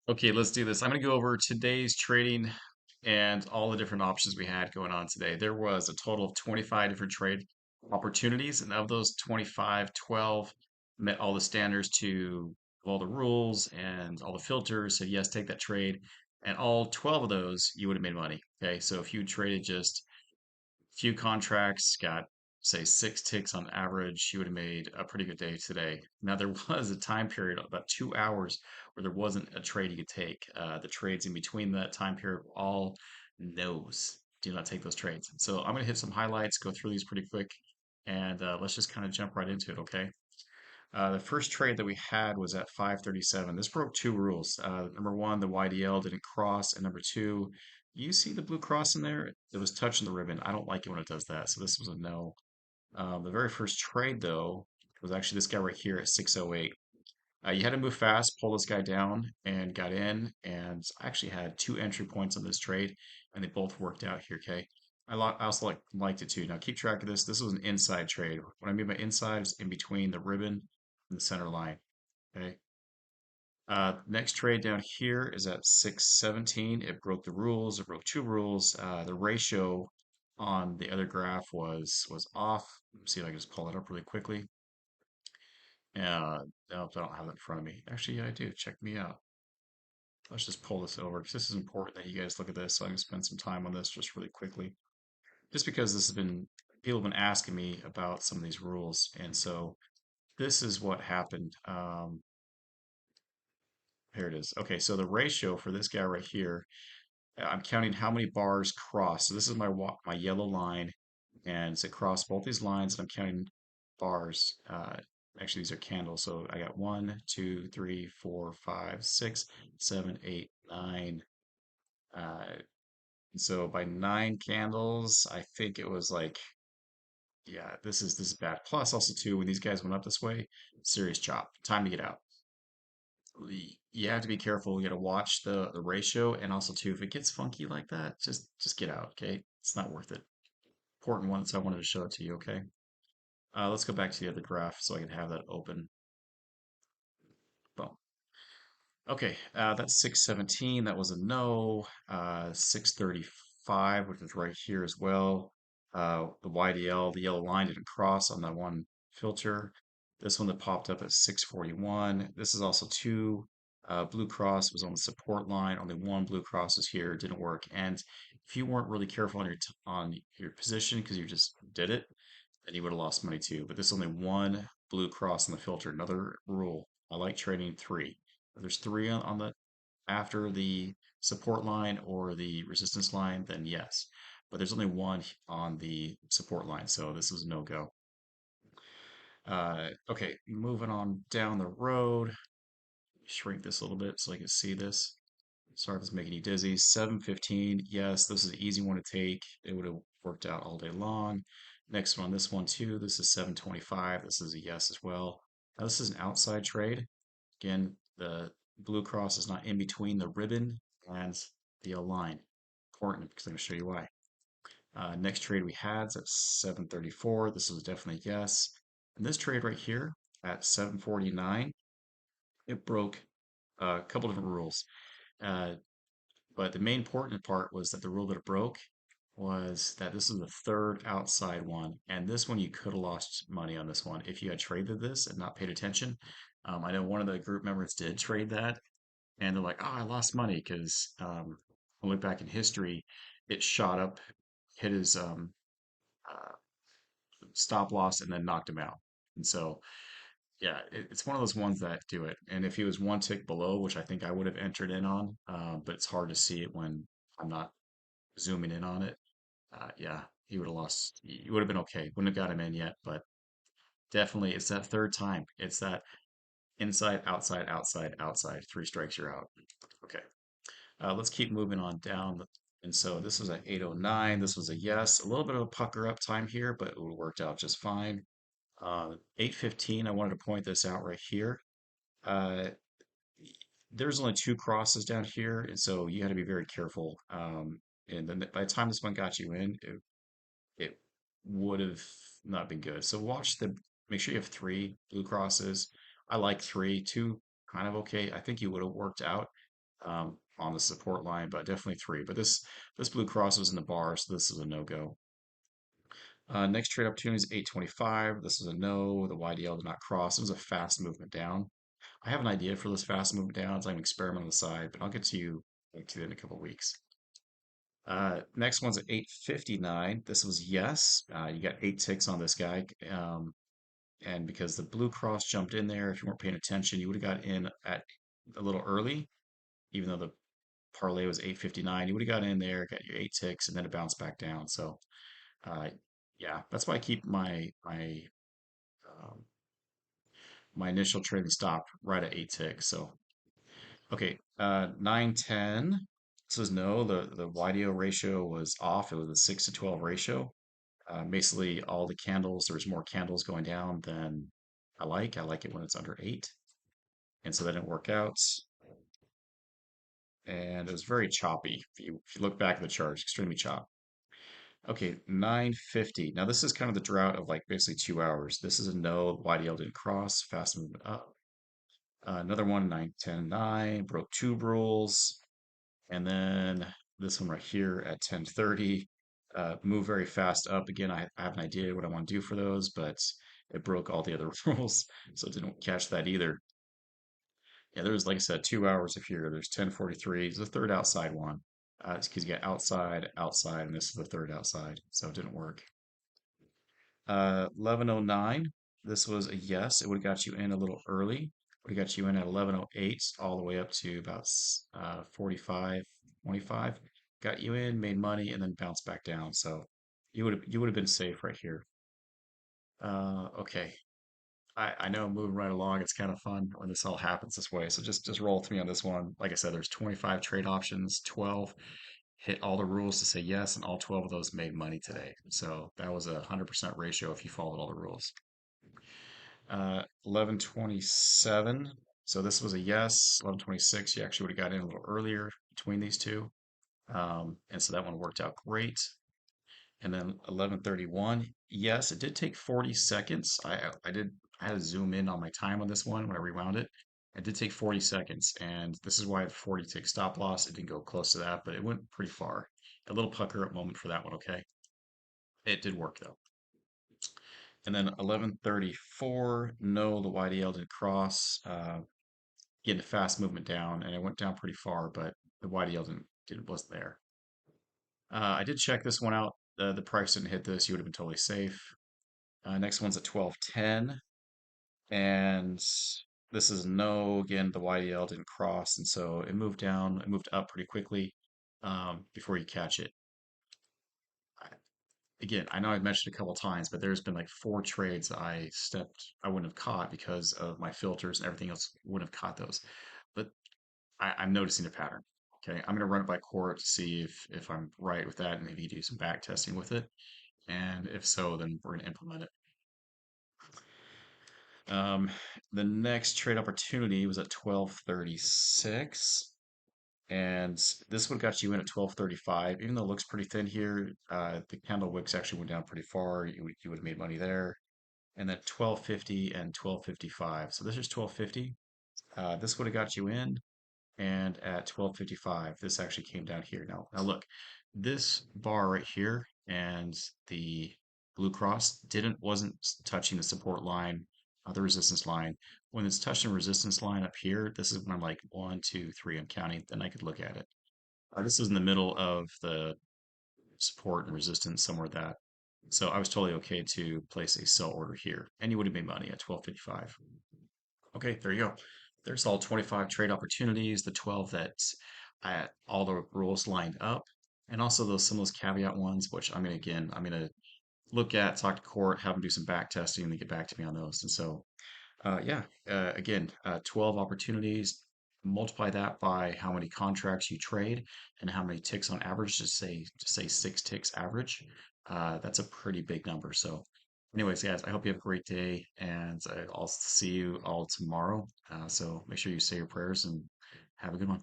Okay, let's do this. I'm going to go over today's trading and all the different options we had going on today. There was a total of 25 different trade opportunities, and of those 25, 12 met all the standards to all the rules and all the filters. Said yes, take that trade. And all 12 of those, you would have made money. Okay, so if you traded just few contracts, got say 6 ticks on average, you would have made a pretty good day today. Now there was a time period of about 2 hours where there wasn't a trade you could take. The trades in between that time period were all no's. Do not take those trades. So I'm going to hit some highlights, go through these pretty quick, and let's just kind of jump right into it, okay? The first trade that we had was at 537. This broke two rules. Number one, the YDL didn't cross, and number two, you see the blue cross in there? It was touching the ribbon. I don't like it when it does that, so this was a no. The very first trade, though, was actually this guy right here at 608. You had to move fast, pull this guy down, and got in. And I actually had two entry points on this trade, and they both worked out here. Okay, I also liked it too. Now keep track of this. This was an inside trade. What I mean by inside is in between the ribbon and the center line. Okay. Next trade down here is at 617. It broke the rules. It broke two rules. The ratio on the other graph was off. Let me see if I can just pull it up really quickly. No, I don't have that in front of me. Actually, yeah, I do. Check me out. Let's just pull this over because this is important that you guys look at this. So I'm gonna spend some time on this just really quickly, just because this has been people have been asking me about some of these rules, and so this is what happened. Here it is. Okay, so the ratio for this guy right here, I'm counting how many bars cross. So this is my yellow line, and it's across both these lines, and I'm counting bars. Actually, these are candles. So I got 1, 2, 3, 4, 5, 6, 7, 8, 9. And so by 9 candles, I think it was like, yeah, this is bad. Plus, also too, when these guys went up this way, serious chop. Time to get out. You have to be careful. You got to watch the ratio, and also too, if it gets funky like that, just get out. Okay, it's not worth it. Important one, so I wanted to show it to you. Okay, let's go back to the other graph so I can have that open. Boom. Okay, that's 617. That was a no. 635, which is right here as well. The YDL, the yellow line didn't cross on that one filter. This one that popped up at 641. This is also two. Blue cross was on the support line. Only one blue cross is here. It didn't work. And if you weren't really careful on your position because you just did it, then you would have lost money too. But there's only one blue cross on the filter. Another rule. I like trading three. If there's three on the after the support line or the resistance line, then yes. But there's only one on the support line, so this is no go. Okay, moving on down the road. Shrink this a little bit so I can see this. Sorry if it's making you dizzy. 715. Yes, this is an easy one to take. It would have worked out all day long. Next one, this one too. This is 725. This is a yes as well. Now, this is an outside trade. Again, the blue cross is not in between the ribbon and the line. Important because I'm going to show you why. Next trade we had is at 734. This is definitely a yes. And this trade right here at 749, it broke a couple different rules. Uh, but the main important part was that the rule that it broke was that this is the third outside one. And this one, you could have lost money on this one if you had traded this and not paid attention. I know one of the group members did trade that, and they're like, "Oh, I lost money because I look back in history, it shot up, hit his uh, stop loss, and then knocked him out." And so, yeah, it's one of those ones that do it. And if he was one tick below, which I think I would have entered in on, but it's hard to see it when I'm not zooming in on it. Yeah, he would have lost. He would have been okay. Wouldn't have got him in yet, but definitely it's that third time. It's that inside, outside, outside, outside. Three strikes, you're out. Okay. Let's keep moving on down. And so this was at 809. This was a yes. A little bit of a pucker up time here, but it worked out just fine. 815, I wanted to point this out right here. Uh, there's only two crosses down here, and so you had to be very careful. And then by the time this one got you in, it would have not been good. So make sure you have three blue crosses. I like three, two kind of okay. I think you would have worked out. on the support line, but definitely three. But this blue cross was in the bar, so this is a no-go. Next trade opportunity is 825. This is a no. The YDL did not cross. It was a fast movement down. I have an idea for this fast movement down. It's like an experiment on the side, but I'll get to it in a couple of weeks. Next one's at 859. This was yes. You got 8 ticks on this guy. And because the blue cross jumped in there, if you weren't paying attention, you would have got in at a little early, even though the parlay was 859. You would have got in there, got your 8 ticks, and then it bounced back down. So, uh, yeah, that's why I keep um, my initial trading stop right at 8 ticks. So, okay, 910. Says no. The YDO ratio was off. It was a 6 to 12 ratio. Basically, all the candles, there was more candles going down than I like. I like it when it's under 8. And so that didn't work out. And it was very choppy. If you look back at the chart, it's extremely choppy. Okay, 950. Now this is kind of the drought of like basically 2 hours. This is a no. YDL didn't cross. Fast movement up. Another one, 910.9, broke two rules. And then this one right here at 1030, move very fast up. Again, I have an idea what I want to do for those, but it broke all the other rules, so it didn't catch that either. Yeah, there was, like I said, 2 hours of here. There's 1043. It's the third outside one. It's because you got outside, outside, and this is the third outside, so it didn't work. 1109. This was a yes. It would have got you in a little early. Would have got you in at 1108, all the way up to about 45, 25. Got you in, made money, and then bounced back down. So you would have been safe right here. Okay. I know I'm moving right along. It's kind of fun when this all happens this way. So just roll with me on this one. Like I said, there's 25 trade options, 12 hit all the rules to say yes, and all 12 of those made money today. So that was a 100% ratio if you followed all the rules. 1127. So this was a yes. 1126, you actually would have got in a little earlier between these two. And so that one worked out great. And then 1131, yes, it did take 40 seconds. I had to zoom in on my time on this one when I rewound it. It did take 40 seconds, and this is why I have 40 tick stop loss. It didn't go close to that, but it went pretty far. A little pucker up moment for that one, okay? It did work though. And then 1134, no, the YDL didn't cross. Getting a fast movement down, and it went down pretty far, but the YDL wasn't there. I did check this one out. The price didn't hit this. You would have been totally safe. Next one's at 1210, and this is no. Again, the YDL didn't cross, and so it moved down. It moved up pretty quickly before you catch it. Again, I know I've mentioned a couple times, but there's been like 4 trades that I wouldn't have caught because of my filters and everything else wouldn't have caught those. But I'm noticing a pattern. Okay, I'm gonna run it by Court to see if I'm right with that and maybe do some back testing with it. And if so, then we're gonna implement it. Um, the next trade opportunity was at 1236. And this would have got you in at 1235. Even though it looks pretty thin here, the candle wicks actually went down pretty far. You would have made money there. And then 1250 and 1255. So this is 1250. This would have got you in, and at 1255, this actually came down here. Now look, this bar right here and the blue cross wasn't touching the support line, the resistance line. When it's touching the resistance line up here, this is when I'm like 1, 2, 3, I'm counting, then I could look at it. This is in the middle of the support and resistance, somewhere that. So I was totally okay to place a sell order here, and you would have made money at 1255. Okay, there you go. There's all 25 trade opportunities, the 12 that all the rules lined up, and also some of those caveat ones, which I'm gonna look at, talk to Court, have them do some back testing, and then get back to me on those. And so, yeah, again, 12 opportunities. Multiply that by how many contracts you trade and how many ticks on average. Just say 6 ticks average. That's a pretty big number. So, anyways, guys, I hope you have a great day, and I'll see you all tomorrow. So make sure you say your prayers and have a good one.